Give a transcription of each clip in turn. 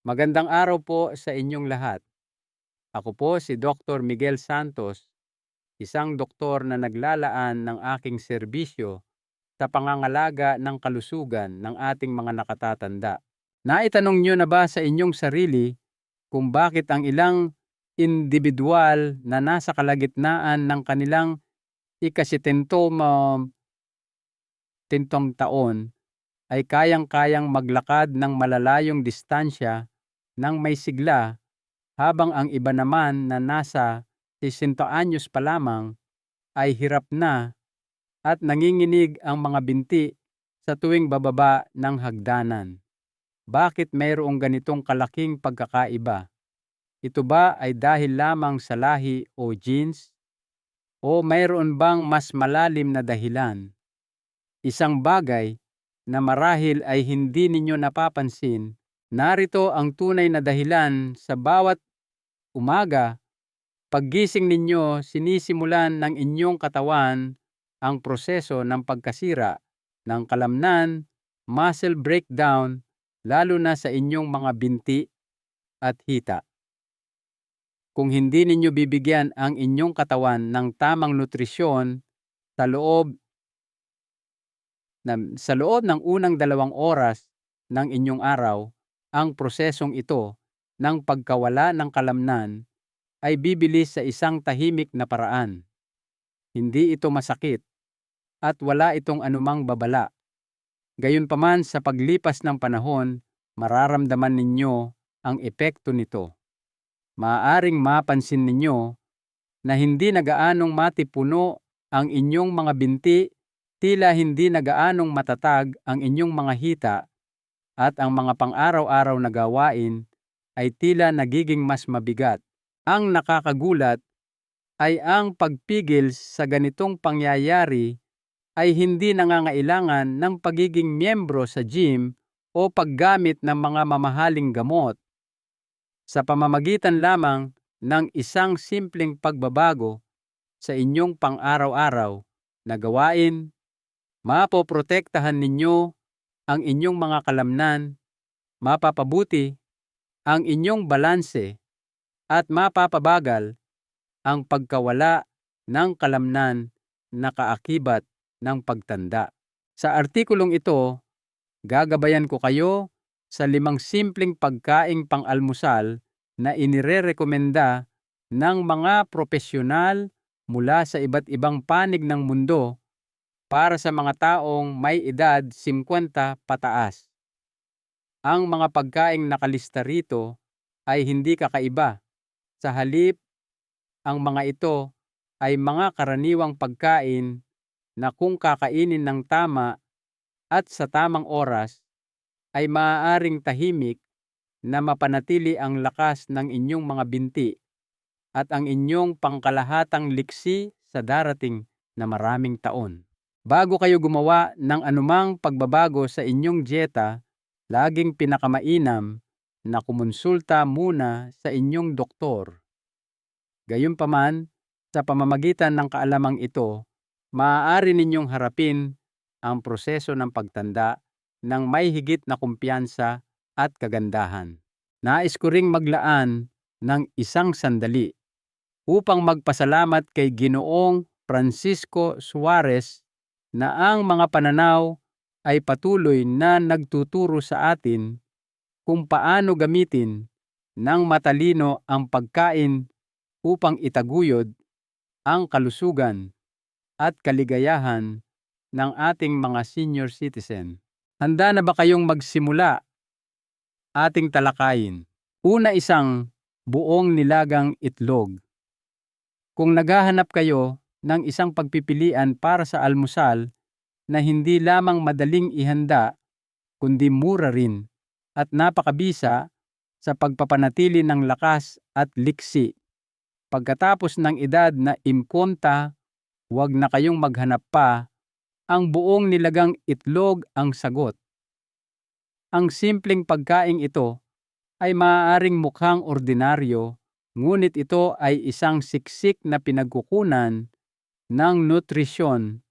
Magandang araw po sa inyong lahat. Ako po si Dr. Miguel Santos, isang doktor na naglalaan ng aking serbisyo sa pangangalaga ng kalusugan ng ating mga nakatatanda. Naitanong niyo na ba sa inyong sarili kung bakit ang ilang individual na nasa kalagitnaan ng kanilang tintong taon ay kayang-kayang maglakad ng malalayong distansya ng may sigla, habang ang iba naman na nasa 60 anyos pa lamang ay hirap na at nanginginig ang mga binti sa tuwing bababa ng hagdanan? Bakit mayroong ganitong kalaking pagkakaiba? Ito ba ay dahil lamang sa lahi o genes, o mayroon bang mas malalim na dahilan? Isang bagay na marahil ay hindi ninyo napapansin, narito ang tunay na dahilan. Sa bawat umaga, paggising ninyo, sinisimulan ng inyong katawan ang proseso ng pagkasira ng kalamnan, muscle breakdown, lalo na sa inyong mga binti at hita. Kung hindi ninyo bibigyan ang inyong katawan ng tamang nutrisyon sa loob ng unang 2 oras ng inyong araw, ang prosesong ito ng pagkawala ng kalamnan ay bibilis sa isang tahimik na paraan. Hindi ito masakit at wala itong anumang babala. Gayunpaman, sa paglipas ng panahon, mararamdaman ninyo ang epekto nito. Maaaring mapansin ninyo na hindi na gaanong matipuno ang inyong mga binti, tila hindi na gaanong matatag ang inyong mga hita, at ang mga pang-araw-araw na gawain ay tila nagiging mas mabigat. Ang nakakagulat ay ang pagpigil sa ganitong pangyayari ay hindi nangangailangan ng pagiging miyembro sa gym o paggamit ng mga mamahaling gamot. Sa pamamagitan lamang ng isang simpleng pagbabago sa inyong pang-araw-araw na gawain, mapoprotektahan ninyo ang inyong mga kalamnan, mapapabuti ang inyong balanse, at mapapabagal ang pagkawala ng kalamnan na kaakibat ng pagtanda. Sa artikulong ito, gagabayan ko kayo sa 5 simpleng pagkaing pang-almusal na inirerekomenda ng mga propesyonal mula sa iba't ibang panig ng mundo para sa mga taong may edad 50 pataas. Ang mga pagkaing nakalista rito ay hindi kakaiba. Sa halip, ang mga ito ay mga karaniwang pagkain na kung kakainin ng tama at sa tamang oras, ay maaaring tahimik na mapanatili ang lakas ng inyong mga binti at ang inyong pangkalahatang liksi sa darating na maraming taon. Bago kayo gumawa ng anumang pagbabago sa inyong dieta, laging pinakamainam na kumonsulta muna sa inyong doktor. Gayunpaman, sa pamamagitan ng kaalamang ito, maaari ninyong harapin ang proseso ng pagtanda ng may higit na kumpiyansa at kagandahan. Nais ko ring maglaan ng isang sandali upang magpasalamat kay Ginoong Francisco Suarez na ang mga pananaw ay patuloy na nagtuturo sa atin kung paano gamitin ng matalino ang pagkain upang itaguyod ang kalusugan at kaligayahan ng ating mga senior citizen. Handa na ba kayong magsimula? Ating talakayin. Una, isang buong nilagang itlog. Kung naghahanap kayo ng isang pagpipilian para sa almusal na hindi lamang madaling ihanda, kundi mura rin at napakabisa sa pagpapanatili ng lakas at liksi, pagkatapos ng edad na 50, huwag na kayong maghanap pa. Ang buong nilagang itlog ang sagot. Ang simpleng pagkaing ito ay maaaring mukhang ordinaryo, ngunit ito ay isang siksik na pinagkukunan ng nutrisyon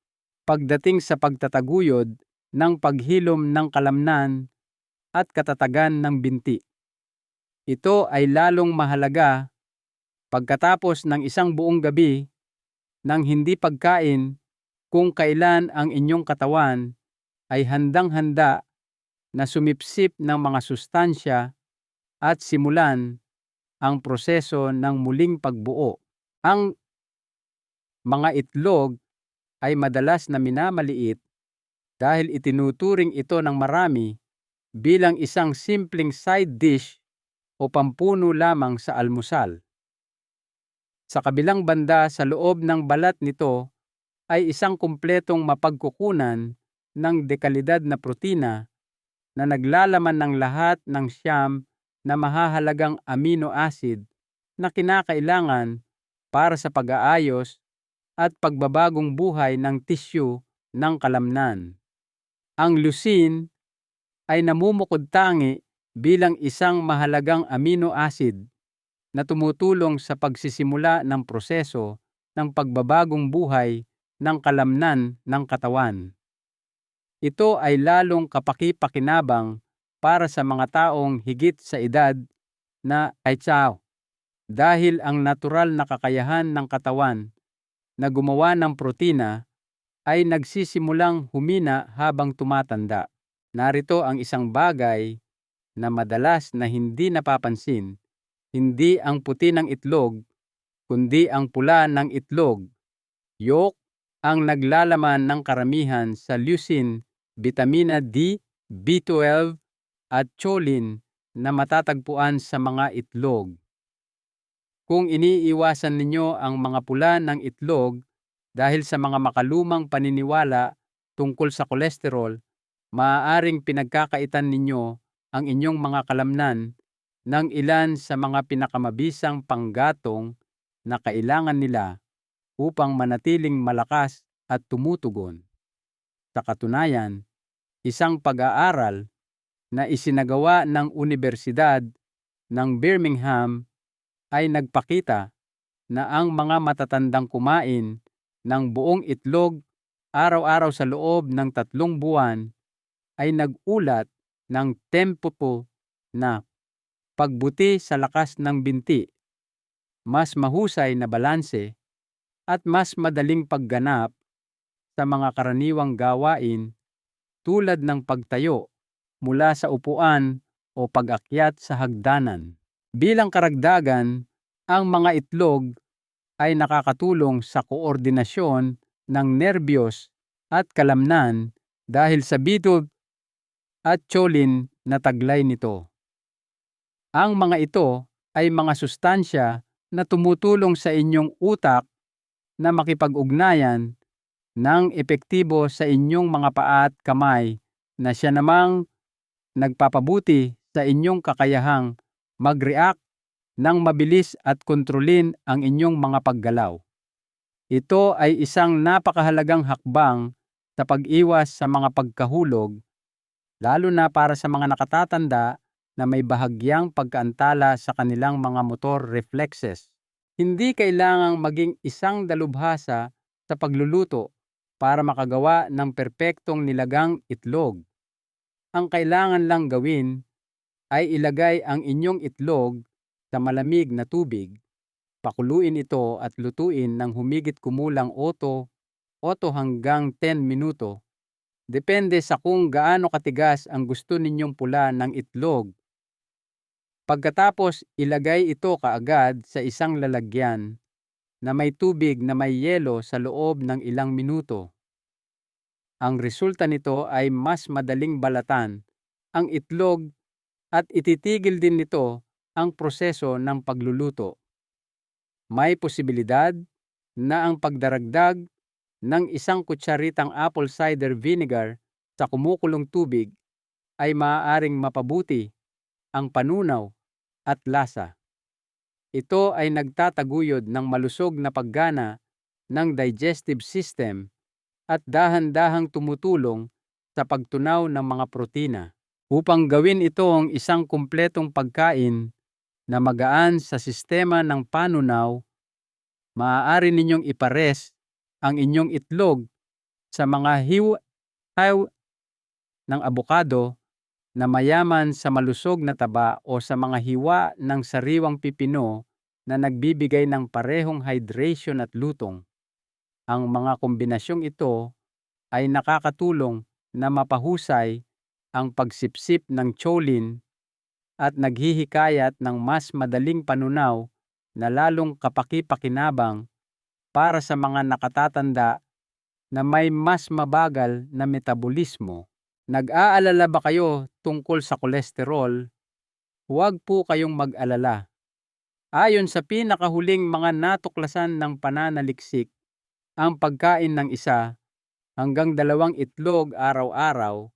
pagdating sa pagtataguyod ng paghilom ng kalamnan at katatagan ng binti. Ito ay lalong mahalaga pagkatapos ng isang buong gabi ng hindi pagkain kung kailan ang inyong katawan ay handang-handa na sumipsip ng mga sustansya at simulan ang proseso ng muling pagbuo. Ang mga itlog ay madalas na minamaliit dahil itinuturing ito ng marami bilang isang simpleng side dish o pampuno lamang sa almusal. Sa kabilang banda, sa loob ng balat nito ay isang kumpletong mapagkukunan ng dekalidad na protina na naglalaman ng lahat ng siyam na mahahalagang amino acid na kinakailangan para sa pag-aayos at pagbabagong buhay ng tisyu ng kalamnan. Ang leucine ay namumukod-tangi bilang isang mahalagang amino acid na tumutulong sa pagsisimula ng proseso ng pagbabagong buhay ng kalamnan ng katawan. Ito ay lalong kapaki-pakinabang para sa mga taong higit sa edad na aitsaw dahil ang natural na kakayahan ng katawan na gumawa ng protina ay nagsisimulang humina habang tumatanda. Narito ang isang bagay na madalas na hindi napapansin. Hindi ang puti ng itlog, kundi ang pula ng itlog, yolk, ang naglalaman ng karamihan sa leucine, bitamina D, B12 at choline na matatagpuan sa mga itlog. Kung iniiwasan ninyo ang mga pula ng itlog dahil sa mga makalumang paniniwala tungkol sa kolesterol, maaaring pinagkakaitan ninyo ang inyong mga kalamnan ng ilan sa mga pinakamabisang panggatong na kailangan nila upang manatiling malakas at tumutugon. Sa katunayan, isang pag-aaral na isinagawa ng Unibersidad ng Birmingham ay nagpakita na ang mga matatandang kumain ng buong itlog araw-araw sa loob ng 3 buwan ay nag-ulat ng 10 na pagbuti sa lakas ng binti, mas mahusay na balanse, at mas madaling pagganap sa mga karaniwang gawain tulad ng pagtayo mula sa upuan o pag-akyat sa hagdanan. Bilang karagdagan, ang mga itlog ay nakakatulong sa koordinasyon ng nerbiyos at kalamnan dahil sa B12 at choline na taglay nito. Ang mga ito ay mga sustansya na tumutulong sa inyong utak na makipag-ugnayan ng epektibo sa inyong mga paa at kamay na siya namang nagpapabuti sa inyong kakayahang mag-react ng mabilis at kontrolin ang inyong mga paggalaw. Ito ay isang napakahalagang hakbang sa pag-iwas sa mga pagkahulog, lalo na para sa mga nakatatanda na may bahagyang pagkaantala sa kanilang mga motor reflexes. Hindi kailangang maging isang dalubhasa sa pagluluto para makagawa ng perpektong nilagang itlog. Ang kailangan lang gawin ay ilagay ang inyong itlog sa malamig na tubig, pakuluin ito at lutuin ng humigit kumulang 8 hanggang 10 minuto. Depende sa kung gaano katigas ang gusto ninyong pula ng itlog. Pagkatapos, ilagay ito kaagad sa isang lalagyan na may tubig na may yelo sa loob ng ilang minuto. Ang resulta nito ay mas madaling balatan ang itlog at ititigil din nito ang proseso ng pagluluto. May posibilidad na ang pagdaragdag ng 1 kutsaritang apple cider vinegar sa kumukulong tubig ay maaaring mapabuti ang panunaw at lasa. Ito ay nagtataguyod ng malusog na paggana ng digestive system at dahan-dahang tumutulong sa pagtunaw ng mga protina. Upang gawin ito ang isang kumpletong pagkain na magaan sa sistema ng panunaw, maaari ninyong ipares ang inyong itlog sa mga hiwa ng abokado na mayaman sa malusog na taba o sa mga hiwa ng sariwang pipino na nagbibigay ng parehong hydration at lutong. Ang mga kombinasyong ito ay nakakatulong na mapahusay ang pagsipsip ng choline at naghihikayat ng mas madaling panunaw na lalong kapaki-pakinabang para sa mga nakatatanda na may mas mabagal na metabolismo. Nag-aalala ba kayo tungkol sa kolesterol? Huwag po kayong mag-alala. Ayon sa pinakahuling mga natuklasan ng pananaliksik, ang pagkain ng 1 hanggang 2 itlog araw-araw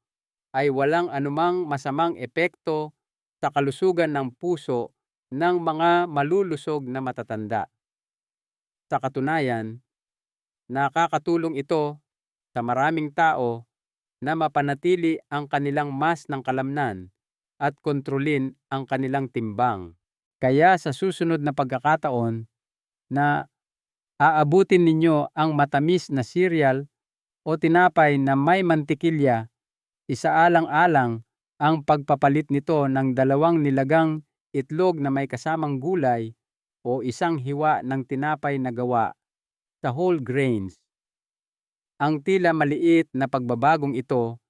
ay walang anumang masamang epekto sa kalusugan ng puso ng mga malulusog na matatanda. Sa katunayan, nakakatulong ito sa maraming tao na mapanatili ang kanilang mass ng kalamnan at kontrolin ang kanilang timbang. Kaya sa susunod na pagkakataon na aabutin ninyo ang matamis na cereal o tinapay na may mantikilya, isaalang-alang ang pagpapalit nito ng 2 nilagang itlog na may kasamang gulay o 1 hiwa ng tinapay na gawa sa whole grains. Ang tila maliit na pagbabagong ito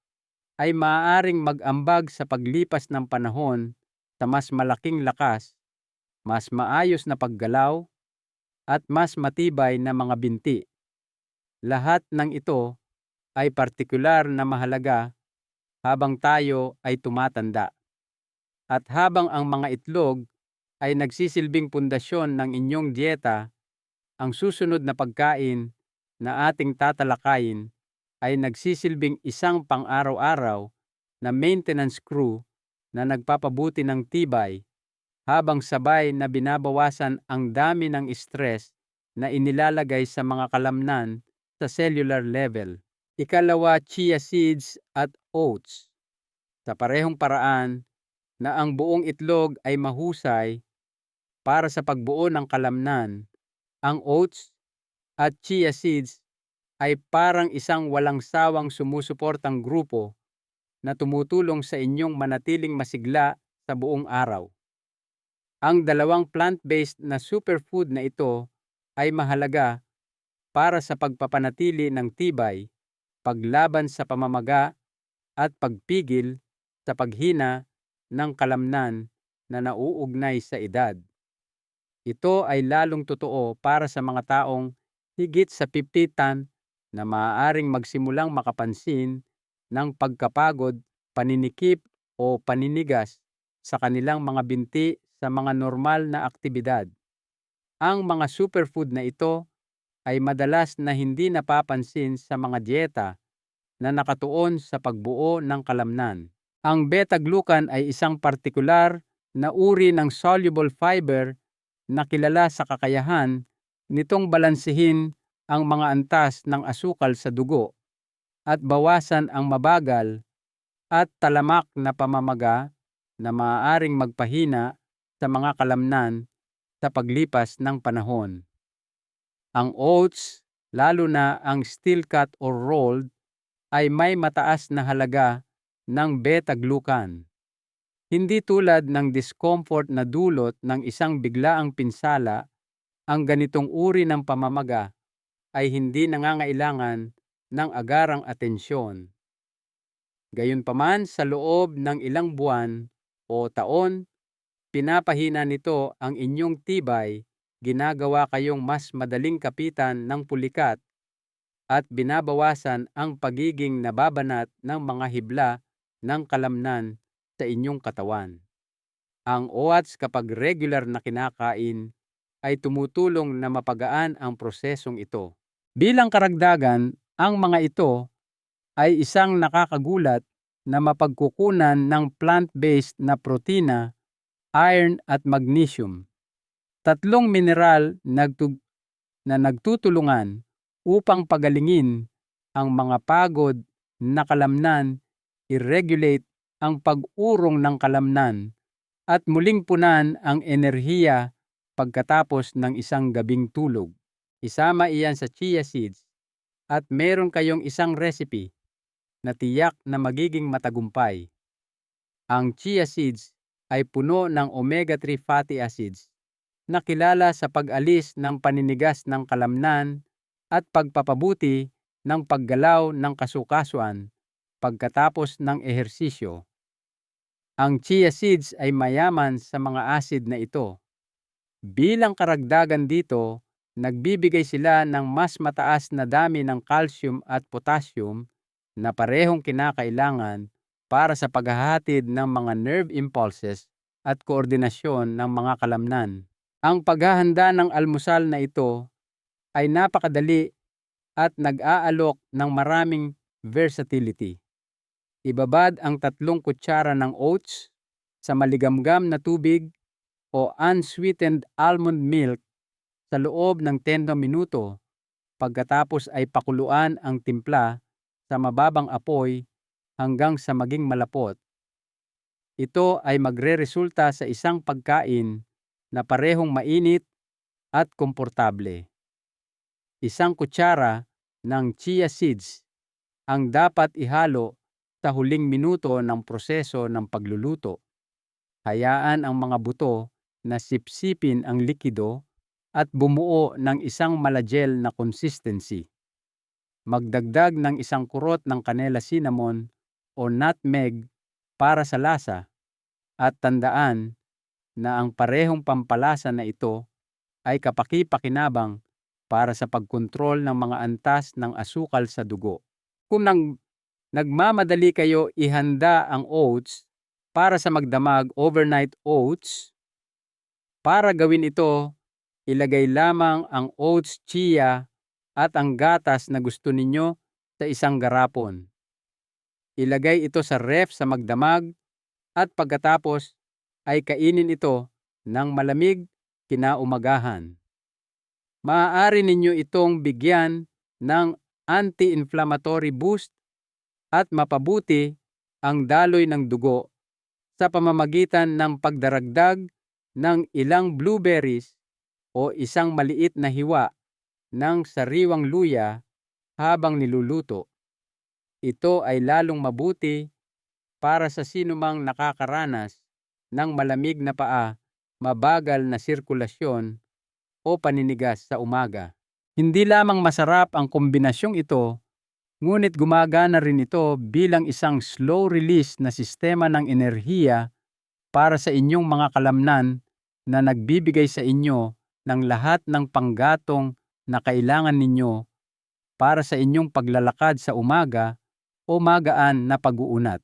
ay maaaring mag-ambag sa paglipas ng panahon sa mas malaking lakas, mas maayos na paggalaw, at mas matibay na mga binti. Lahat ng ito ay partikular na mahalaga habang tayo ay tumatanda. At habang ang mga itlog ay nagsisilbing pundasyon ng inyong dieta, ang susunod na pagkain na ating tatalakayin ay nagsisilbing isang pang-araw-araw na maintenance crew na nagpapabuti ng tibay habang sabay na binabawasan ang dami ng stress na inilalagay sa mga kalamnan sa cellular level. Ikalawa, chia seeds at oats. Sa parehong paraan na ang buong itlog ay mahusay para sa pagbuo ng kalamnan, ang oats at chia seeds ay parang isang walang sawang sumusuportang grupo na tumutulong sa inyong manatiling masigla sa buong araw. Ang 2 plant-based na superfood na ito ay mahalaga para sa pagpapanatili ng tibay, paglaban sa pamamaga, at pagpigil sa paghina ng kalamnan na nauugnay sa edad. Ito ay lalong totoo para sa mga taong higit sa 50 na maaaring magsimulang makapansin ng pagkapagod, paninikip o paninigas sa kanilang mga binti sa mga normal na aktibidad. Ang mga superfood na ito ay madalas na hindi napapansin sa mga dieta na nakatuon sa pagbuo ng kalamnan. Ang beta-glucan ay isang partikular na uri ng soluble fiber na kilala sa kakayahan nitong balansehin ang mga antas ng asukal sa dugo at bawasan ang mabagal at talamak na pamamaga na maaaring magpahina sa mga kalamnan sa paglipas ng panahon. Ang oats, lalo na ang steel cut or rolled, ay may mataas na halaga ng beta-glucan. Hindi tulad ng discomfort na dulot ng isang biglaang pinsala, ang ganitong uri ng pamamaga ay hindi nangangailangan ng agarang atensyon. Gayunpaman, sa loob ng ilang buwan o taon, pinapahina nito ang inyong tibay, ginagawa kayong mas madaling kapitan ng pulikat, at binabawasan ang pagiging nababanat ng mga hibla ng kalamnan sa inyong katawan. Ang oats, kapag regular na kinakain, ay tumutulong na mapagaan ang prosesong ito. Bilang karagdagan, ang mga ito ay isang nakakagulat na mapagkukunan ng plant-based na protina, iron at magnesium. 3 mineral na nagtutulungan upang pagalingin ang mga pagod na kalamnan, i-regulate ang pag-urong ng kalamnan, at muling punan ang enerhiya pagkatapos ng isang gabing tulog. Isama iyan sa chia seeds at meron kayong isang recipe na tiyak na magiging matagumpay. Ang chia seeds ay puno ng omega-3 fatty acids na kilala sa pag-alis ng paninigas ng kalamnan at pagpapabuti ng paggalaw ng kasukasuan pagkatapos ng ehersisyo. Ang chia seeds ay mayaman sa mga acid na ito. Bilang karagdagan dito, nagbibigay sila ng mas mataas na dami ng calcium at potassium na parehong kinakailangan para sa paghahatid ng mga nerve impulses at koordinasyon ng mga kalamnan. Ang paghahanda ng almusal na ito ay napakadali at nag-aalok ng maraming versatility. Ibabad ang 3 kutsara ng oats sa maligamgam na tubig o unsweetened almond milk sa loob ng 10 minuto. Pagkatapos ay pakuluan ang timpla sa mababang apoy hanggang sa maging malapot. Ito ay magreresulta sa isang pagkain na parehong mainit at komportable. 1 kutsara ng chia seeds ang dapat ihalo sa huling minuto ng proseso ng pagluluto. Hayaan ang mga buto na sipsipin ang likido at bumuo ng isang malagel na consistency. Magdagdag ng 1 kurot ng kanela cinnamon o nutmeg para sa lasa at tandaan na ang parehong pampalasa na ito ay kapaki-pakinabang para sa pagkontrol ng mga antas ng asukal sa dugo. Kung nagmamadali kayo ihanda ang oats para sa magdamag overnight oats, para gawin ito, ilagay lamang ang oats, chia at ang gatas na gusto ninyo sa isang garapon. Ilagay ito sa ref sa magdamag at pagkatapos ay kainin ito ng malamig kinaumagahan. Maaari ninyo itong bigyan ng anti-inflammatory boost at mapabuti ang daloy ng dugo sa pamamagitan ng pagdaragdag ng ilang blueberries o isang maliit na hiwa ng sariwang luya habang niluluto. Ito ay lalong mabuti para sa sinumang nakakaranas ng malamig na paa, mabagal na sirkulasyon o paninigas sa umaga. Hindi lamang masarap ang kombinasyong ito, ngunit gumagana rin ito bilang isang slow release na sistema ng enerhiya para sa inyong mga kalamnan na nagbibigay sa inyo ng lahat ng panggatong na kailangan ninyo para sa inyong paglalakad sa umaga o magaan na pag-uunat.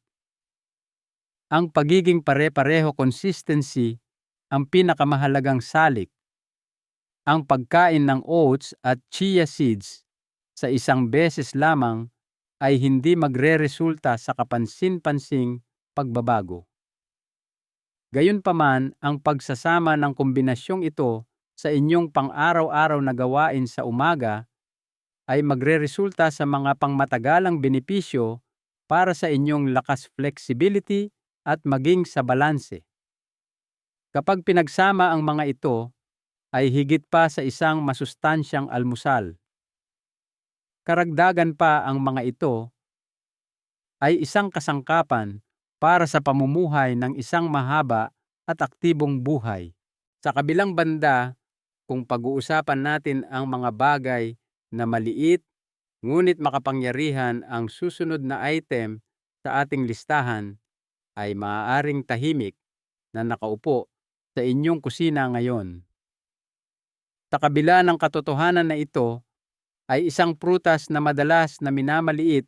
Ang pagiging pare-pareho consistency ang pinakamahalagang salik. Ang pagkain ng oats at chia seeds sa isang beses lamang ay hindi magreresulta sa kapansin-pansing pagbabago. Gayunpaman, ang pagsasama ng kombinasyong ito sa inyong pang-araw-araw na gawain sa umaga ay magreresulta sa mga pangmatagalang benepisyo para sa inyong lakas, flexibility at maging sa balanse. Kapag pinagsama ang mga ito, ay higit pa sa isang masustansyang almusal. Karagdagan pa ang mga ito ay isang kasangkapan para sa pamumuhay ng isang mahaba at aktibong buhay. Sa kabilang banda, kung pag-uusapan natin ang mga bagay na maliit ngunit makapangyarihan, ang susunod na item sa ating listahan ay maaaring tahimik na nakaupo sa inyong kusina ngayon. Sa kabila ng katotohanan na ito, ay isang prutas na madalas na minamaliit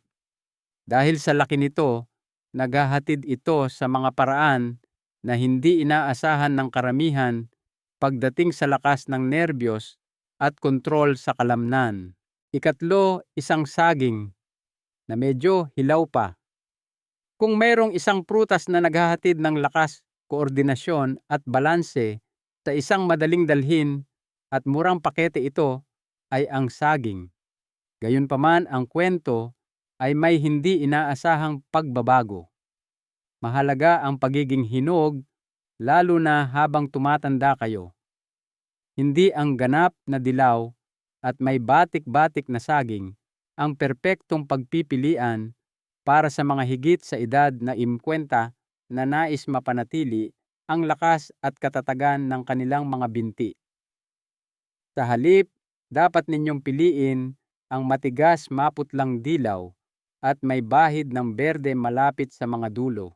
dahil sa laki nito, naghahatid ito sa mga paraan na hindi inaasahan ng karamihan pagdating sa lakas ng nerbiyos at kontrol sa kalamnan. Ikatlo, isang saging na medyo hilaw pa. Kung mayroong isang prutas na naghahatid ng lakas, koordinasyon at balanse sa isang madaling dalhin at murang pakete, ito ay ang saging. Gayunpaman, ang kwento ay may hindi inaasahang pagbabago. Mahalaga ang pagiging hinog, lalo na habang tumatanda kayo. Hindi ang ganap na dilaw at may batik-batik na saging ang perpektong pagpipilian para sa mga higit sa edad na 50 na nais mapanatili ang lakas at katatagan ng kanilang mga binti. Sa halip, dapat ninyong piliin ang matigas maputlang dilaw at may bahid ng berde malapit sa mga dulo.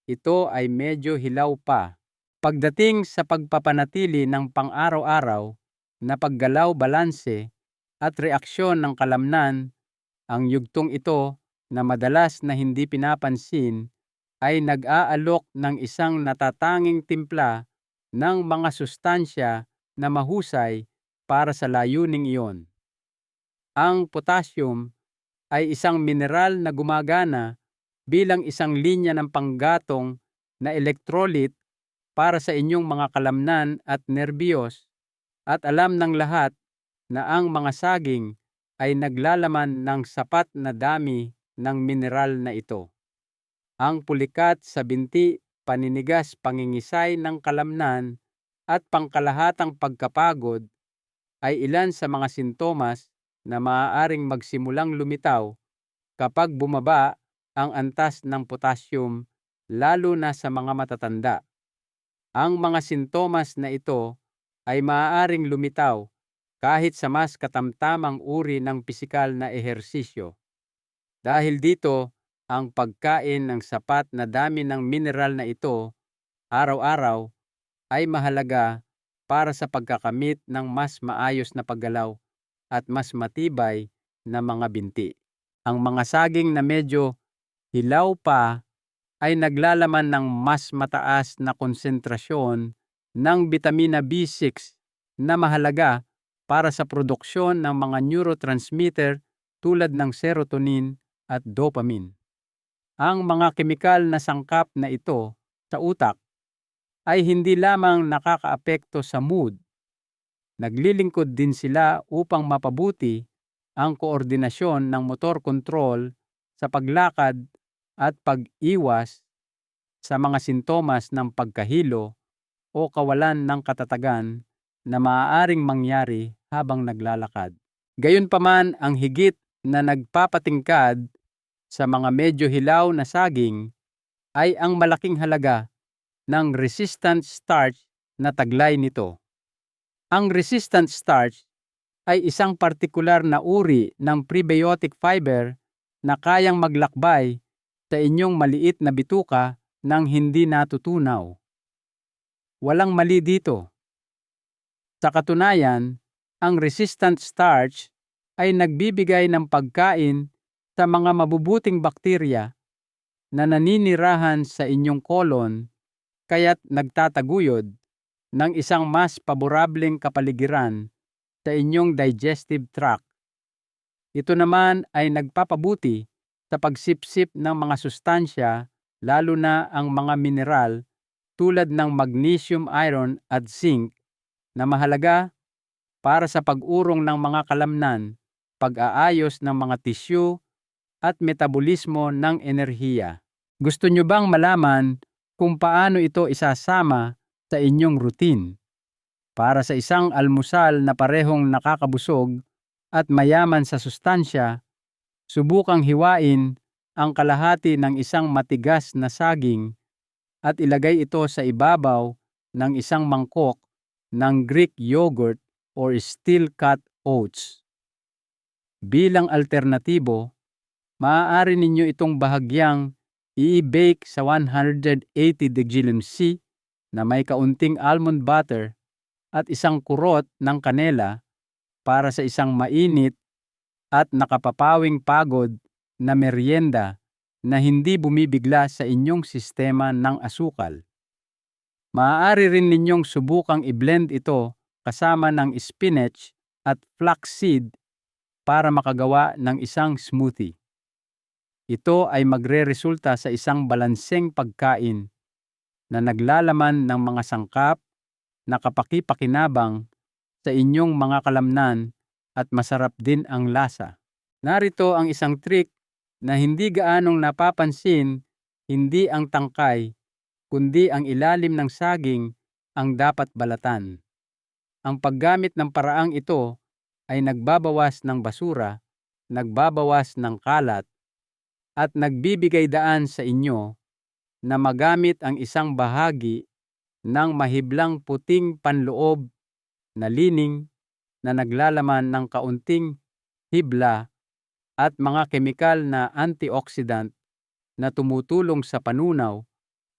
Ito ay medyo hilaw pa. Pagdating sa pagpapanatili ng pang-araw-araw na paggalaw balanse at reaksyon ng kalamnan, ang yugtong ito na madalas na hindi pinapansin ay nag-aalok ng isang natatanging timpla ng mga sustansya na mahusay para sa layuning iyon. Ang potassium ay isang mineral na gumagana bilang isang linya ng panggatong na electrolyte para sa inyong mga kalamnan at nerbiyos, at alam ng lahat na ang mga saging ay naglalaman ng sapat na dami ng mineral na ito. Ang pulikat sa binti, paninigas, pangingisay ng kalamnan at pangkalahatang pagkapagod ay ilan sa mga sintomas na maaaring magsimulang lumitaw kapag bumaba ang antas ng potassium, lalo na sa mga matatanda. Ang mga sintomas na ito ay maaaring lumitaw kahit sa mas katamtamang uri ng pisikal na ehersisyo. Dahil dito, ang pagkain ng sapat na dami ng mineral na ito araw-araw ay mahalaga para sa pagkakamit ng mas maayos na paggalaw at mas matibay na mga binti. Ang mga saging na medyo hilaw pa ay naglalaman ng mas mataas na konsentrasyon ng bitamina B6 na mahalaga para sa produksyon ng mga neurotransmitter tulad ng serotonin at dopamine. Ang mga kemikal na sangkap na ito sa utak ay hindi lamang nakakaapekto sa mood, naglilingkod din sila upang mapabuti ang koordinasyon ng motor control sa paglakad at pag-iwas sa mga sintomas ng pagkahilo o kawalan ng katatagan na maaaring mangyari habang naglalakad. Gayunpaman, ang higit na nagpapatingkad sa mga medyo hilaw na saging ay ang malaking halaga ng resistant starch na taglay nito. Ang resistant starch ay isang partikular na uri ng prebiotic fiber na kayang maglakbay sa inyong maliit na bituka nang hindi natutunaw. Walang mali dito. Sa katunayan, ang resistant starch ay nagbibigay ng pagkain sa mga mabubuting bakterya na naninirahan sa inyong kolon, kaya't nagtataguyod ng isang mas paborableng kapaligiran sa inyong digestive tract. Ito naman ay nagpapabuti sa pagsipsip ng mga sustansya, lalo na ang mga mineral tulad ng magnesium, iron at zinc na mahalaga para sa pag-urong ng mga kalamnan, pag-aayos ng mga tisyu at metabolismo ng enerhiya. Gusto nyo bang malaman kung paano ito isasama sa inyong routine? Para sa isang almusal na parehong nakakabusog at mayaman sa sustansya, subukang hiwain ang kalahati ng isang matigas na saging at ilagay ito sa ibabaw ng isang mangkok ng Greek yogurt or steel-cut oats. Bilang alternatibo, maaari ninyo itong bahagyang i-bake sa 180 degrees C na may kaunting almond butter at isang kurot ng kanela para sa isang mainit at nakapapawing pagod na merienda na hindi bumibigla sa inyong sistema ng asukal. Maaari rin ninyong subukang i-blend ito kasama ng spinach at flaxseed para makagawa ng isang smoothie. Ito ay magre-resulta sa isang balanseng pagkain na naglalaman ng mga sangkap na kapaki-pakinabang sa inyong mga kalamnan at masarap din ang lasa. Narito ang isang trick na hindi gaanong napapansin, hindi ang tangkay, kundi ang ilalim ng saging ang dapat balatan. Ang paggamit ng paraang ito ay nagbabawas ng basura, nagbabawas ng kalat, at nagbibigay daan sa inyo na magamit ang isang bahagi ng mahiblang puting panloob na lining na naglalaman ng kaunting hibla at mga kemikal na antioxidant na tumutulong sa panunaw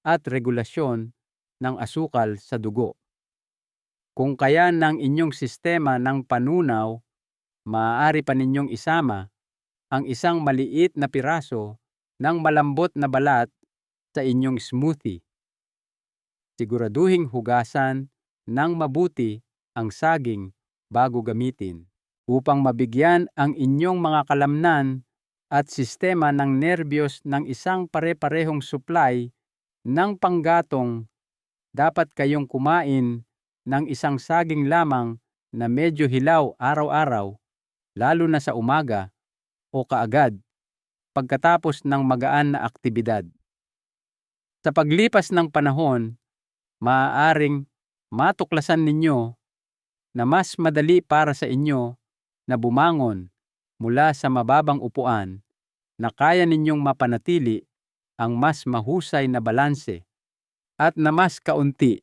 at regulasyon ng asukal sa dugo. Kung kaya ng inyong sistema ng panunaw, maaari pa ninyong isama ang isang maliit na piraso ng malambot na balat sa inyong smoothie. Siguraduhing hugasan ng mabuti ang saging bago gamitin upang mabigyan ang inyong mga kalamnan at sistema ng nerbiyos ng isang pare-parehong supply ng panggatong. Dapat kayong kumain ng isang saging lamang na medyo hilaw araw-araw, lalo na sa umaga o kaagad pagkatapos ng magaan na aktibidad. Sa paglipas ng panahon, maaaring matuklasan ninyo na mas madali para sa inyo na bumangon mula sa mababang upuan na kaya ninyong mapanatili ang mas mahusay na balanse at na mas kaunti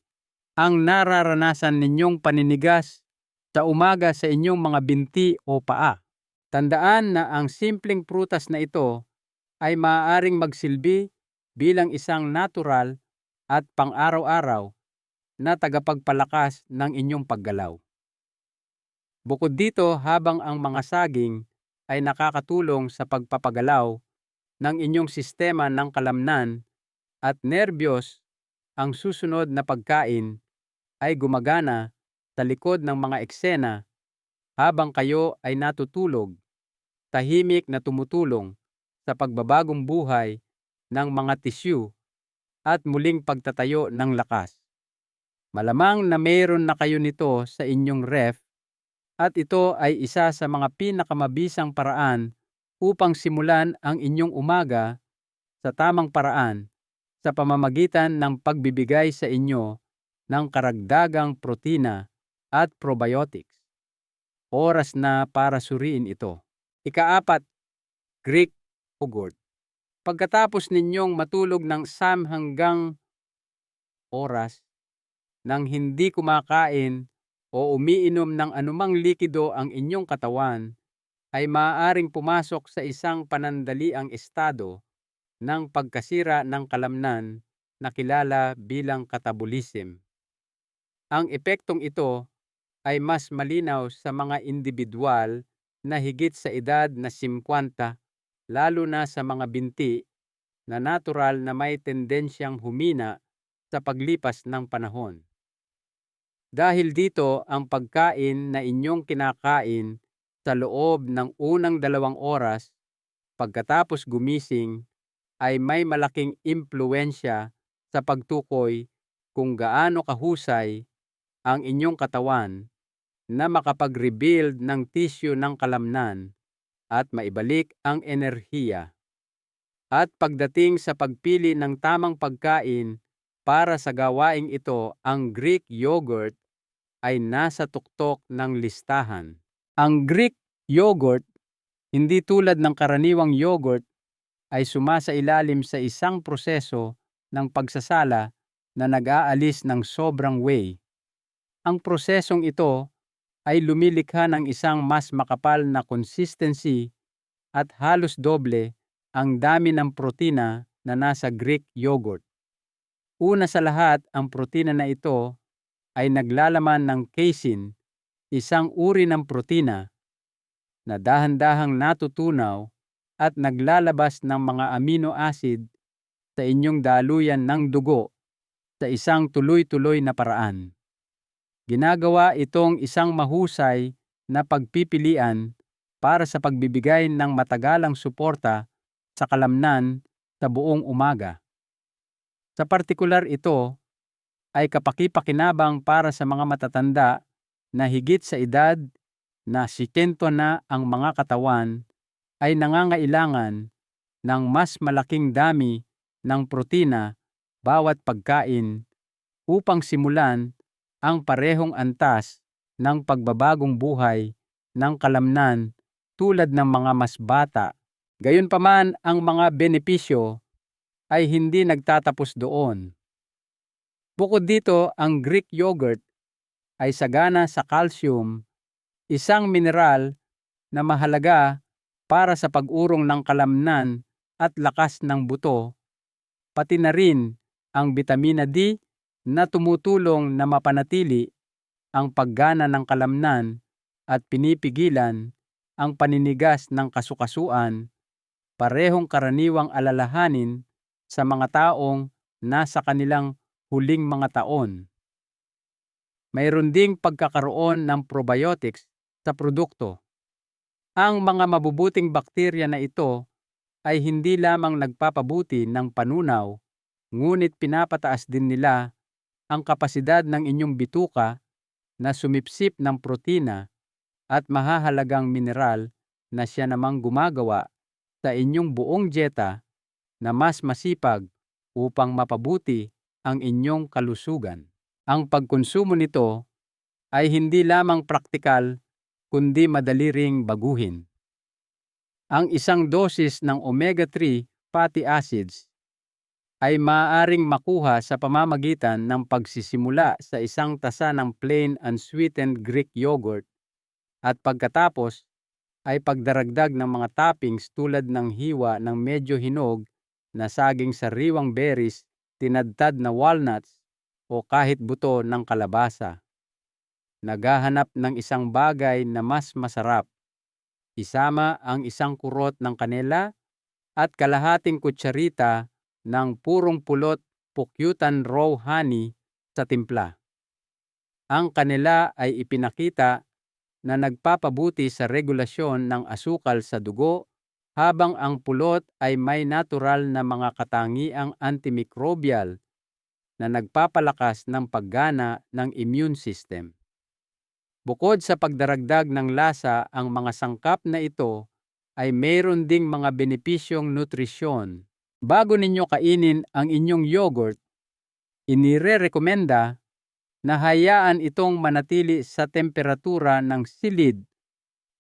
ang nararanasan ninyong paninigas sa umaga sa inyong mga binti o paa. Tandaan na ang simpleng prutas na ito ay maaaring magsilbi bilang isang natural at pang-araw-araw na tagapagpalakas ng inyong paggalaw. Bukod dito, habang ang mga saging ay nakakatulong sa pagpapagalaw ng inyong sistema ng kalamnan at nerbiyos, ang susunod na pagkain ay gumagana sa likod ng mga eksena habang kayo ay natutulog, tahimik na tumutulong sa pagbabagong buhay ng mga tisyu at muling pagtatayo ng lakas. Malamang na mayroon na kayo nito sa inyong ref at ito ay isa sa mga pinakamabisang paraan upang simulan ang inyong umaga sa tamang paraan sa pamamagitan ng pagbibigay sa inyo ng karagdagang protina at probiotics. Oras na para suriin ito. Ika-4, Greek yogurt. Pagkatapos ninyong matulog ng 6 hanggang oras nang hindi kumakain o umiinom ng anumang likido ang inyong katawan, ay maaaring pumasok sa isang panandaliang estado ng pagkasira ng kalamnan na kilala bilang katabolism. Ang epektong ito ay mas malinaw sa mga individual na higit sa edad na 50, lalo na sa mga binti na natural na may tendensyang humina sa paglipas ng panahon. Dahil dito, ang pagkain na inyong kinakain sa loob ng unang 2 oras pagkatapos gumising ay may malaking impluwensya sa pagtukoy kung gaano kahusay ang inyong katawan na makapag-rebuild ng tissue ng kalamnan at maibalik ang enerhiya. At pagdating sa pagpili ng tamang pagkain para sa gawaing ito, ang Greek yogurt ay nasa tuktok ng listahan. Ang Greek yogurt, hindi tulad ng karaniwang yogurt, ay sumasailalim sa isang proseso ng pagsasala na nag-aalis ng sobrang whey. Ang prosesong ito ay lumilikha ng isang mas makapal na consistency at halos doble ang dami ng protina na nasa Greek yogurt. Una sa lahat, ang protina na ito ay naglalaman ng casein, isang uri ng protina na dahan-dahang natutunaw at naglalabas ng mga amino acid sa inyong daluyan ng dugo sa isang tuloy-tuloy na paraan. Ginagawa itong isang mahusay na pagpipilian para sa pagbibigay ng matagalang suporta sa kalamnan sa buong umaga. Sa partikular, ito ay kapaki-pakinabang para sa mga matatanda na higit sa edad na 70 na ang mga katawan ay nangangailangan ng mas malaking dami ng protina bawat pagkain upang simulan ang parehong antas ng pagbabagong buhay ng kalamnan tulad ng mga mas bata. Gayunpaman, ang mga benepisyo ay hindi nagtatapos doon. Bukod dito, ang Greek yogurt ay sagana sa calcium, isang mineral na mahalaga para sa pag-urong ng kalamnan at lakas ng buto, pati na rin ang bitamina D na tumutulong na mapanatili ang paggana ng kalamnan at pinipigilan ang paninigas ng kasukasuan, parehong karaniwang alalahanin sa mga taong nasa kanilang huling mga taon. Mayroon ding pagkakaroon ng probiotics sa produkto. Ang mga mabubuting bakterya na ito ay hindi lamang nagpapabuti ng panunaw, ngunit pinapataas din nila ang kapasidad ng inyong bituka na sumipsip ng protina at mahahalagang mineral na siya namang gumagawa sa inyong buong dieta na mas masipag upang mapabuti ang inyong kalusugan. Ang pagkonsumo nito ay hindi lamang praktikal kundi madali ring baguhin. Ang isang dosis ng omega-3 fatty acids ay maaaring makuha sa pamamagitan ng pagsisimula sa isang tasa ng plain unsweetened Greek yogurt at pagkatapos ay pagdaragdag ng mga toppings tulad ng hiwa ng medyo hinog na saging sariwang berries, tinadtad na walnuts o kahit buto ng kalabasa. Naghahanap ng isang bagay na mas masarap. Isama ang isang kurot ng kanela at kalahating kutsarita ng purong pulot pukyutan raw honey sa timpla. Ang kanela ay ipinakita na nagpapabuti sa regulasyon ng asukal sa dugo, habang ang pulot ay may natural na mga katangiang antimicrobial na nagpapalakas ng paggana ng immune system. Bukod sa pagdaragdag ng lasa, ang mga sangkap na ito ay mayroon ding mga benepisyong nutrisyon. Bago ninyo kainin ang inyong yogurt, inirerekomenda na hayaan itong manatili sa temperatura ng silid,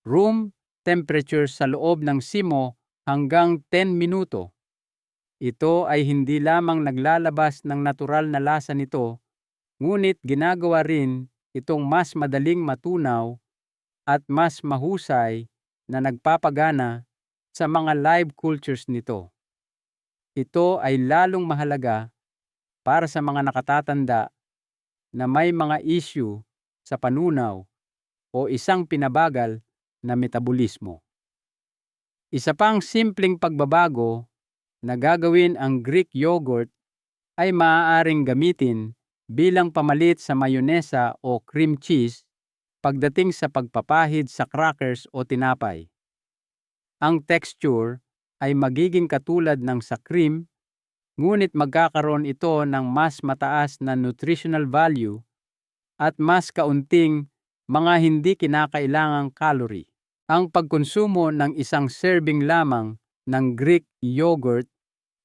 room temperature sa loob ng simo hanggang 10 minuto. Ito ay hindi lamang naglalabas ng natural na lasa nito, ngunit ginagawa rin itong mas madaling matunaw at mas mahusay na nagpapagana sa mga live cultures nito. Ito ay lalong mahalaga para sa mga nakatatanda na may mga issue sa panunaw o isang pinabagal na metabolismo. Isa pang simpleng pagbabago na gagawin ang Greek yogurt ay maaaring gamitin bilang pamalit sa mayonesa o cream cheese pagdating sa pagpapahid sa crackers o tinapay. Ang texture ay magiging katulad ng sa cream, ngunit magkakaroon ito ng mas mataas na nutritional value at mas kaunting mga hindi kinakailangang calorie. Ang pagkonsumo ng isang serving lamang ng Greek yogurt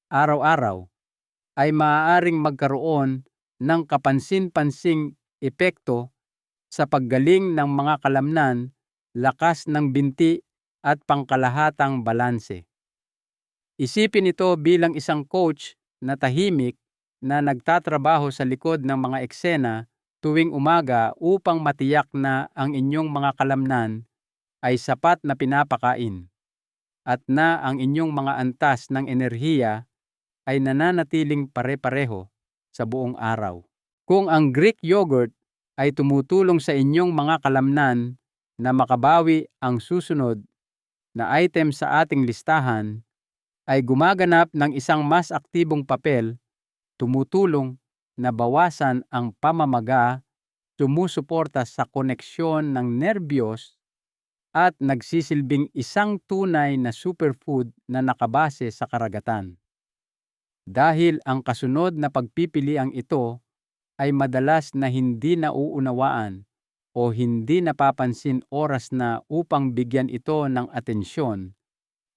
araw-araw ay maaaring magkaroon ng kapansin-pansing epekto sa paggaling ng mga kalamnan, lakas ng binti at pangkalahatang balanse. Isipin ito bilang isang coach na tahimik na nagtatrabaho sa likod ng mga eksena tuwing umaga upang matiyak na ang inyong mga kalamnan ay sapat na pinapakain at na ang inyong mga antas ng enerhiya ay nananatiling pare-pareho sa buong araw. Kung ang Greek yogurt ay tumutulong sa inyong mga kalamnan na makabawi, ang susunod na item sa ating listahan ay gumaganap ng isang mas aktibong papel, tumutulong na bawasan ang pamamaga, sumusuporta sa koneksyon ng nerbiyos at nagsisilbing isang tunay na superfood na nakabase sa karagatan. Dahil ang kasunod na pagpipiliang ito ay madalas na hindi nauunawaan o hindi napapansin oras na upang bigyan ito ng atensyon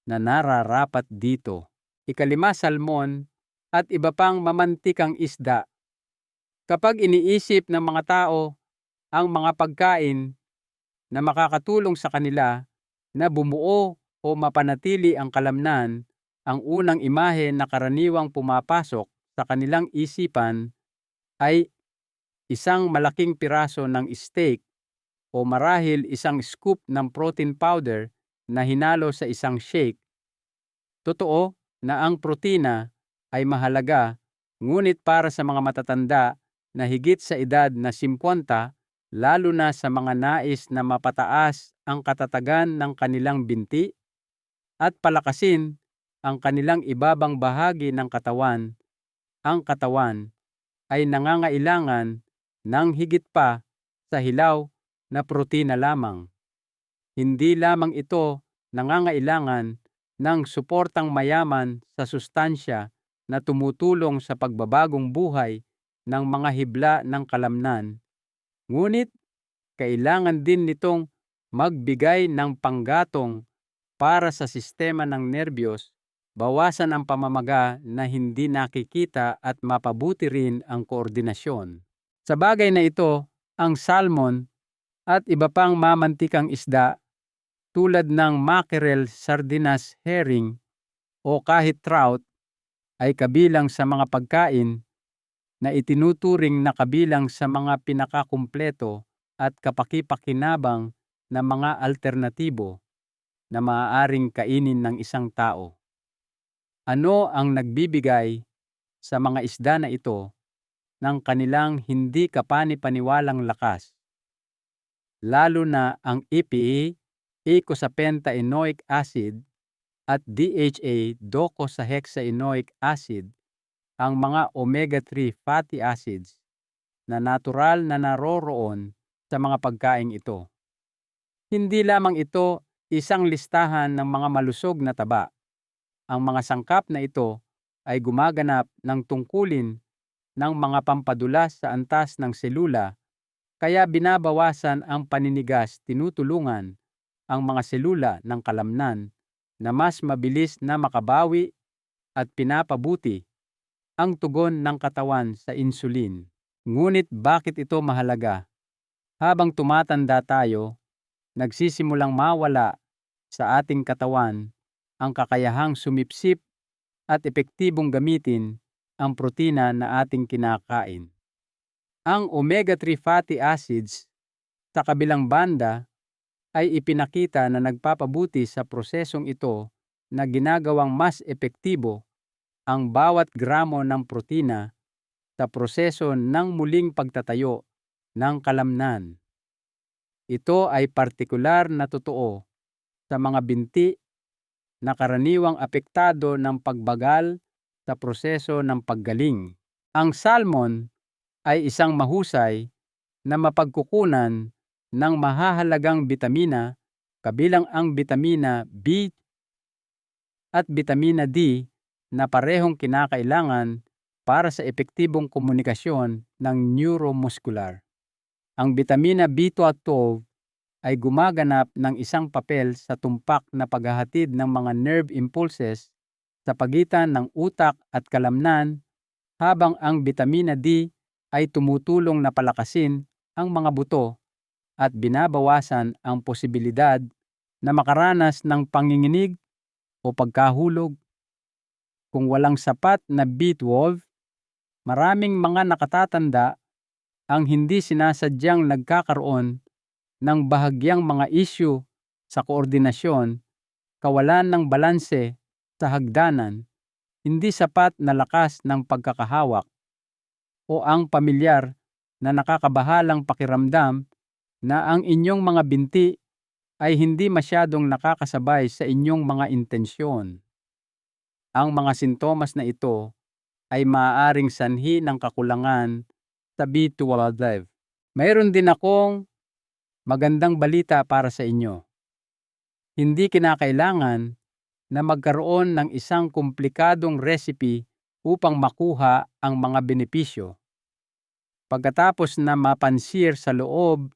na nararapat dito. 5, salmon at iba pang mamantikang isda. Kapag iniisip ng mga tao ang mga pagkain na makakatulong sa kanila na bumuo o mapanatili ang kalamnan, ang unang imahe na karaniwang pumapasok sa kanilang isipan ay isang malaking piraso ng steak o marahil isang scoop ng protein powder na hinalo sa isang shake. Totoo na ang protina ay mahalaga, ngunit para sa mga matatanda na higit sa edad na 50, lalo na sa mga nais na mapataas ang katatagan ng kanilang binti at palakasin ang kanilang ibabang bahagi ng katawan, ang katawan ay nangangailangan ng higit pa sa hilaw na protina lamang. Hindi lamang ito nangangailangan ng suportang mayaman sa sustansya na tumutulong sa pagbabagong buhay ng mga hibla ng kalamnan, ngunit kailangan din nitong magbigay ng panggatong para sa sistema ng nerbiyos, bawasan ang pamamaga na hindi nakikita at mapabuti rin ang koordinasyon. Sa bagay na ito, ang salmon at iba pang mamantikang isda tulad ng mackerel, sardinas, herring o kahit trout ay kabilang sa mga pagkain na itinuturing na kabilang sa mga pinakakumpleto at kapaki-pakinabang na mga alternatibo na maaaring kainin ng isang tao. Ano ang nagbibigay sa mga isda na ito ng kanilang hindi kapani-paniwalang lakas? Lalo na ang EPA, eicosapentaenoic acid, at DHA, docosahexaenoic acid, ang mga omega-3 fatty acids na natural na naroroon sa mga pagkaing ito. Hindi lamang ito isang listahan ng mga malusog na taba. Ang mga sangkap na ito ay gumaganap ng tungkulin ng mga pampadulas sa antas ng selula, kaya binabawasan ang paninigas, tinutulungan ang mga selula ng kalamnan na mas mabilis na makabawi at pinapabuti ang tugon ng katawan sa insulin. Ngunit bakit ito mahalaga? Habang tumatanda tayo, nagsisimulang mawala sa ating katawan ang kakayahang sumipsip at epektibong gamitin ang protina na ating kinakain. Ang omega-3 fatty acids, sa kabilang banda, ay ipinakita na nagpapabuti sa prosesong ito na ginagawang mas epektibo ang bawat gramo ng protina sa proseso ng muling pagtatayo ng kalamnan. Ito ay partikular na totoo sa mga binti na karaniwang apektado ng pagbagal sa proseso ng paggaling. Ang salmon ay isang mahusay na mapagkukunan ng mahahalagang bitamina, kabilang ang bitamina B at bitamina D na parehong kinakailangan para sa epektibong komunikasyon ng neuromuscular. Ang bitamina B12 ay gumaganap ng isang papel sa tumpak na paghahatid ng mga nerve impulses sa pagitan ng utak at kalamnan, habang ang bitamina D ay tumutulong na palakasin ang mga buto at binabawasan ang posibilidad na makaranas ng panginginig o pagkahulog. Kung walang sapat na B12, maraming mga nakatatanda ang hindi sinasadyang nagkakaroon ng bahagyang mga isyu sa koordinasyon, kawalan ng balanse sa hagdanan, hindi sapat na lakas ng pagkakahawak, o ang pamilyar na nakakabahalang pakiramdam na ang inyong mga binti ay hindi masyadong nakakasabay sa inyong mga intensyon. Ang mga sintomas na ito ay maaaring sanhi ng kakulangan sa B12. Mayroon din akong magandang balita para sa inyo. Hindi kinakailangan na magkaroon ng isang komplikadong recipe upang makuha ang mga benepisyo. Pagkatapos na mapansir sa loob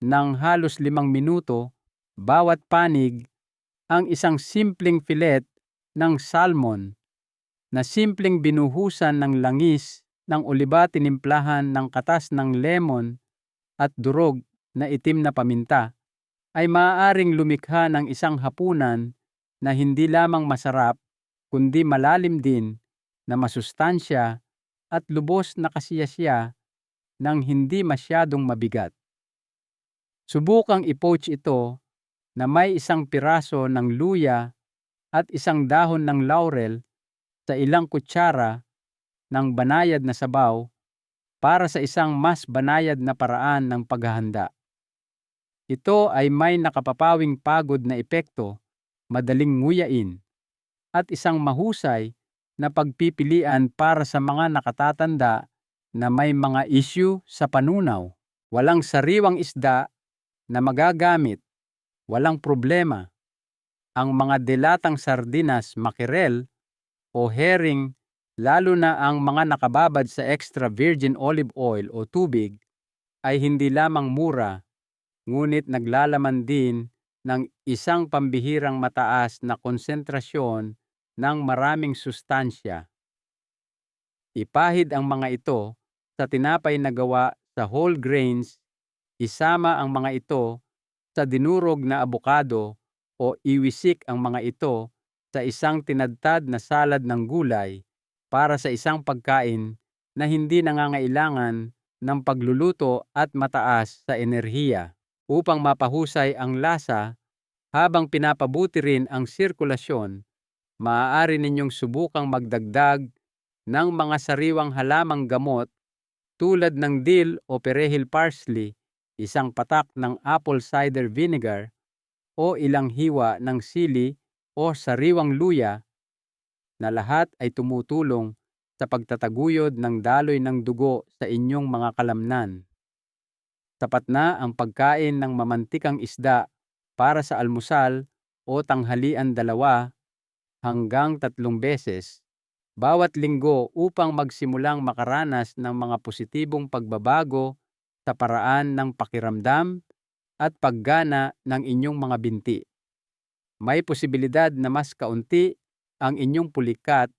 ng halos 5 minuto bawat panig ang isang simpleng filet ng salmon na simpleng binuhusan ng langis ng oliba, tinimplahan ng katas ng lemon at durog na itim na paminta, ay maaaring lumikha ng isang hapunan na hindi lamang masarap kundi malalim din na masustansya at lubos na kasiyasiya ng hindi masyadong mabigat. Subukang i-poach ito na may isang piraso ng luya at isang dahon ng laurel sa ilang kutsara ng banayad na sabaw para sa isang mas banayad na paraan ng paghahanda. Ito ay may nakapapawing pagod na epekto, madaling nguyain, at isang mahusay na pagpipilian para sa mga nakatatanda na may mga issue sa panunaw. Walang sariwang isda na magagamit, walang problema. Ang mga delatang sardinas, makerel o herring, lalo na ang mga nakababad sa extra virgin olive oil o tubig, ay hindi lamang mura, ngunit naglalaman din ng isang pambihirang mataas na konsentrasyon ng maraming sustansya. Ipahid ang mga ito sa tinapay na gawa sa whole grains, isama ang mga ito sa dinurog na abokado o iwisik ang mga ito sa isang tinadtad na salad ng gulay para sa isang pagkain na hindi nangangailangan ng pagluluto at mataas sa enerhiya. Upang mapahusay ang lasa habang pinapabuti rin ang sirkulasyon, maaari ninyong subukang magdagdag ng mga sariwang halamang gamot tulad ng dill o perehil parsley, isang patak ng apple cider vinegar o ilang hiwa ng sili o sariwang luya, na lahat ay tumutulong sa pagtataguyod ng daloy ng dugo sa inyong mga kalamnan. Sapat na ang pagkain ng mamantikang isda para sa almusal o tanghalian 2 hanggang 3 beses bawat linggo upang magsimulang makaranas ng mga positibong pagbabago sa paraan ng pakiramdam at paggana ng inyong mga binti. May posibilidad na mas kaunti ang inyong pulikat,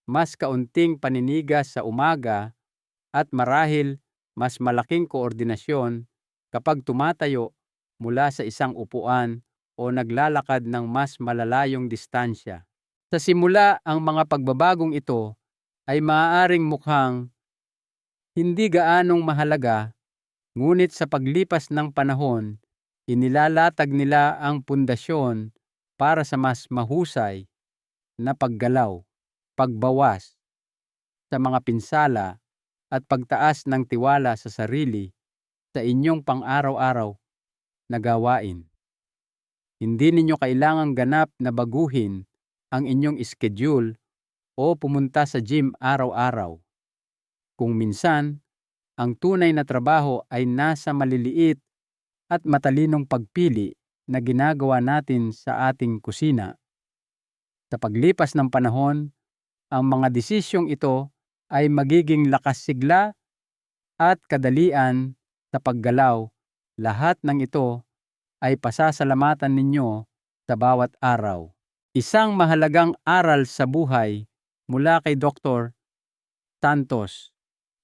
mas kaunting paninigas sa umaga, at marahil mas malaking koordinasyon kapag tumatayo mula sa isang upuan o naglalakad ng mas malalayong distansya. Sa simula, ang mga pagbabagong ito ay maaaring mukhang hindi gaanong mahalaga, ngunit sa paglipas ng panahon, inilalatag nila ang pundasyon para sa mas mahusay na paggalaw, pagbawas sa mga pinsala at pagtaas ng tiwala sa sarili sa inyong pang-araw-araw na gawain. Hindi ninyo kailangang ganap na baguhin ang inyong schedule o pumunta sa gym araw-araw. Kung minsan, ang tunay na trabaho ay nasa maliliit at matalinong pagpili na ginagawa natin sa ating kusina. Sa paglipas ng panahon, ang mga desisyong ito ay magiging lakas sigla at kadalian sa paggalaw. Lahat ng ito ay pasasalamatan ninyo sa bawat araw. Isang mahalagang aral sa buhay mula kay Dr. Santos.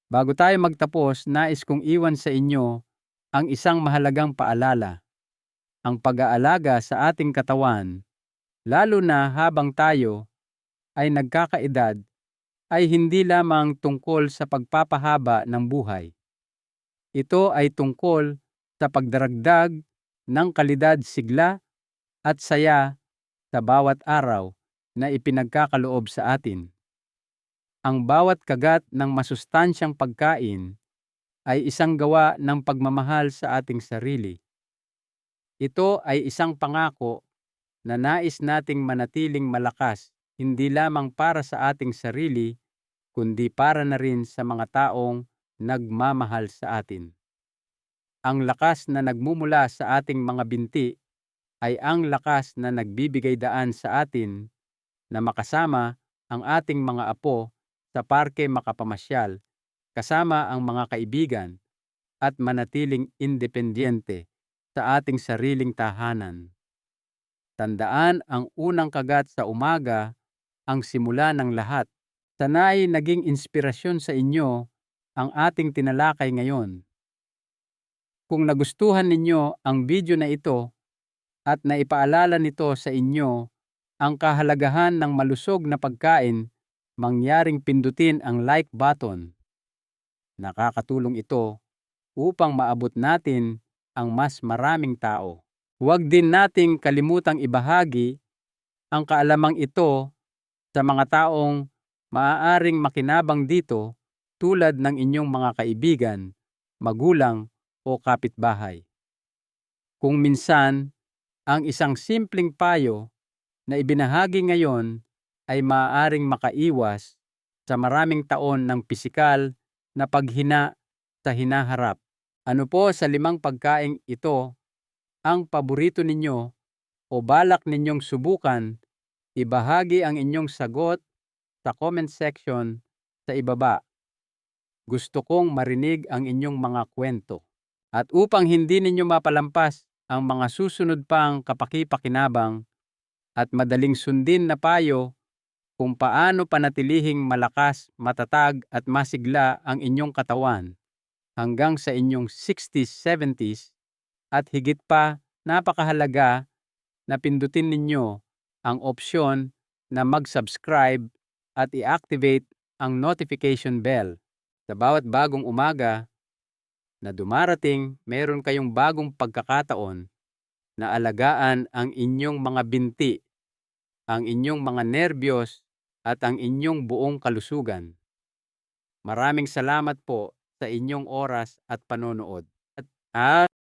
Bago tayo magtapos, nais kong iwan sa inyo ang isang mahalagang paalala. Ang pag-aalaga sa ating katawan, lalo na habang tayo ay nagkakaedad, ay hindi lamang tungkol sa pagpapahaba ng buhay. Ito ay tungkol sa pagdaragdag ng kalidad, sigla at saya sa bawat araw na ipinagkakaloob sa atin. Ang bawat kagat ng masustansyang pagkain ay isang gawa ng pagmamahal sa ating sarili. Ito ay isang pangako na nais nating manatiling malakas, hindi lamang para sa ating sarili, kundi para na rin sa mga taong nagmamahal sa atin. Ang lakas na nagmumula sa ating mga binti ay ang lakas na nagbibigay daan sa atin na makasama ang ating mga apo sa parke makapamasyal, kasama ang mga kaibigan, at manatiling independyente sa ating sariling tahanan. Tandaan, ang unang kagat sa umaga ang simula ng lahat. Sana'y naging inspirasyon sa inyo ang ating tinalakay ngayon. Kung nagustuhan ninyo ang video na ito at naipaalala nito sa inyo ang kahalagahan ng malusog na pagkain, mangyaring pindutin ang like button. Nakakatulong ito upang maabot natin ang mas maraming tao. Huwag din nating kalimutang ibahagi ang kaalamang ito sa mga taong maaaring makinabang dito tulad ng inyong mga kaibigan, magulang o kapitbahay. Kung minsan, ang isang simpleng payo na ibinahagi ngayon ay maaaring makaiwas sa maraming taon ng pisikal na paghina sa hinaharap. Ano po sa 5 pagkaing ito ang paborito ninyo o balak ninyong subukan? Ibahagi ang inyong sagot sa comment section sa ibaba. Gusto kong marinig ang inyong mga kwento. At upang hindi ninyo mapalampas ang mga susunod pang kapaki-pakinabang at madaling sundin na payo kung paano panatilihing malakas, matatag at masigla ang inyong katawan hanggang sa inyong 60s, 70s at higit pa, napakahalaga na pindutin ninyo ang opsyon na mag-subscribe at i-activate ang notification bell. Sa bawat bagong umaga na dumarating, meron kayong bagong pagkakataon na alagaan ang inyong mga binti, ang inyong mga nerbiyos at ang inyong buong kalusugan. Maraming salamat po sa inyong oras at panonood. At